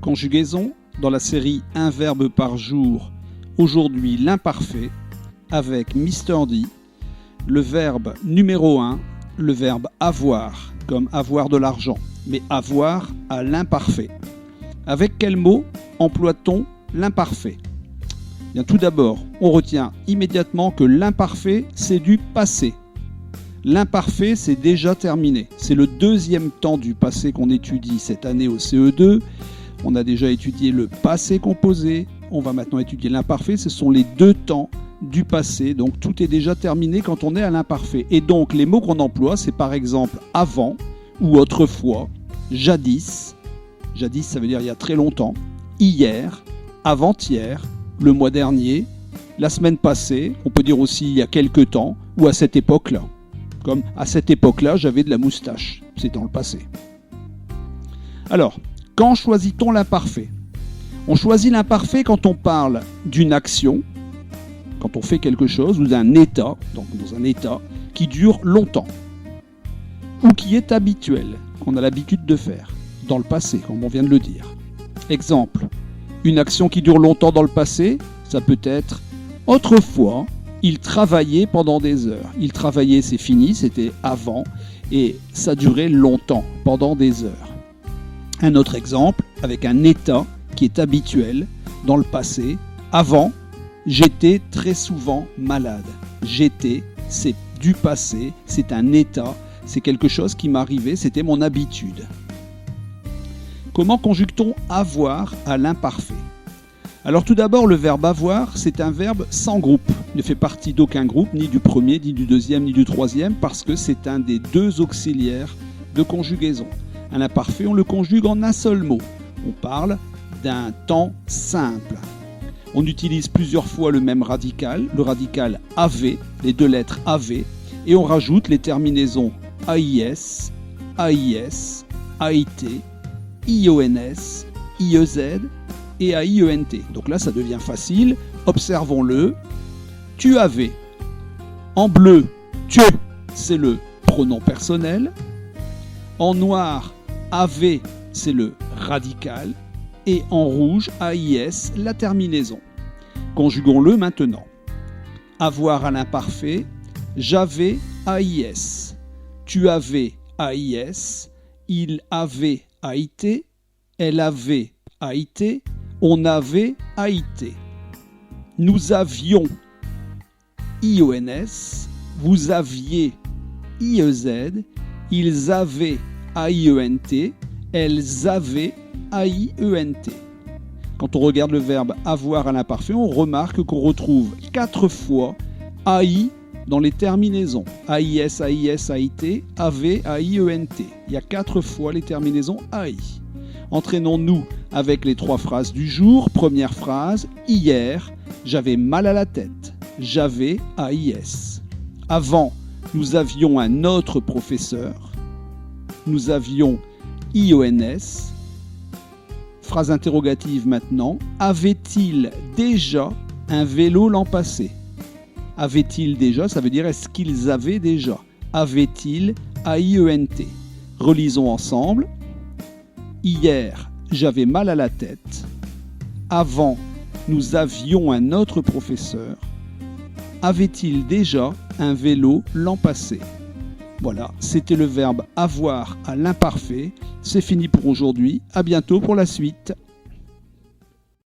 Conjugaison dans la série Un verbe par jour, aujourd'hui l'imparfait, avec Mr D, le verbe numéro 1, le verbe avoir, comme avoir de l'argent, mais avoir à l'imparfait. Avec quel mot emploie-t-on l'imparfait ? Bien, tout d'abord, on retient immédiatement que l'imparfait, c'est du passé. L'imparfait, c'est déjà terminé. C'est le deuxième temps du passé qu'on étudie cette année au CE2. On a déjà étudié le passé composé. On va maintenant étudier l'imparfait. Ce sont les deux temps du passé. Donc, tout est déjà terminé quand on est à l'imparfait. Et donc, les mots qu'on emploie, c'est par exemple avant ou autrefois, jadis. Jadis, ça veut dire il y a très longtemps. Hier, avant-hier, le mois dernier, la semaine passée. On peut dire aussi il y a quelque temps ou à cette époque-là. Comme à cette époque-là, j'avais de la moustache. C'est dans le passé. Alors, quand choisit-on l'imparfait ? On choisit l'imparfait quand on parle d'une action, quand on fait quelque chose, ou d'un état, donc dans un état, qui dure longtemps, ou qui est habituel, qu'on a l'habitude de faire, dans le passé, comme on vient de le dire. Exemple, une action qui dure longtemps dans le passé, ça peut être « Autrefois, il travaillait pendant des heures ». Il travaillait, c'est fini, c'était avant, et ça durait longtemps, pendant des heures. Un autre exemple, avec un état qui est habituel dans le passé. Avant, j'étais très souvent malade. J'étais, c'est du passé, c'est un état, c'est quelque chose qui m'arrivait, c'était mon habitude. Comment conjugue-t-on avoir à l'imparfait ? Alors tout d'abord, le verbe avoir, c'est un verbe sans groupe. Il ne fait partie d'aucun groupe, ni du premier, ni du deuxième, ni du troisième, parce que c'est un des deux auxiliaires de conjugaison. Un imparfait, on le conjugue en un seul mot. On parle d'un temps simple. On utilise plusieurs fois le même radical, le radical AV, les deux lettres AV, et on rajoute les terminaisons AIS, AIS, AIT, IONS, IEZ et AIENT. Donc là, ça devient facile. Observons-le. Tu avais. En bleu, tu, c'est le pronom personnel. En noir, AV, c'est le radical. Et en rouge, AIS, la terminaison. Conjuguons-le maintenant. Avoir à l'imparfait, j'avais AIS. Tu avais AIS. Il avait AIT. Elle avait AIT. On avait AIT. Nous avions IONS. Vous aviez IEZ. Ils avaient AIENT, elles avaient AIENT. Quand on regarde le verbe avoir à l'imparfait, on remarque qu'on retrouve 4 fois AI dans les terminaisons. AIS, AIS, AIT, AV, AIENT. Il y a 4 fois les terminaisons AI. Entraînons-nous avec les 3 phrases du jour. Première phrase, hier, j'avais mal à la tête. J'avais AIS. Avant, nous avions un autre professeur. Nous avions IONS. Phrase interrogative maintenant. Avait-il déjà un vélo l'an passé ? Avait-il déjà, ça veut dire est-ce qu'ils avaient déjà ? Avait-il AIENT ? Relisons ensemble. Hier, j'avais mal à la tête. Avant, nous avions un autre professeur. Avait-il déjà un vélo l'an passé ? Voilà, c'était le verbe avoir à l'imparfait. C'est fini pour aujourd'hui. À bientôt pour la suite.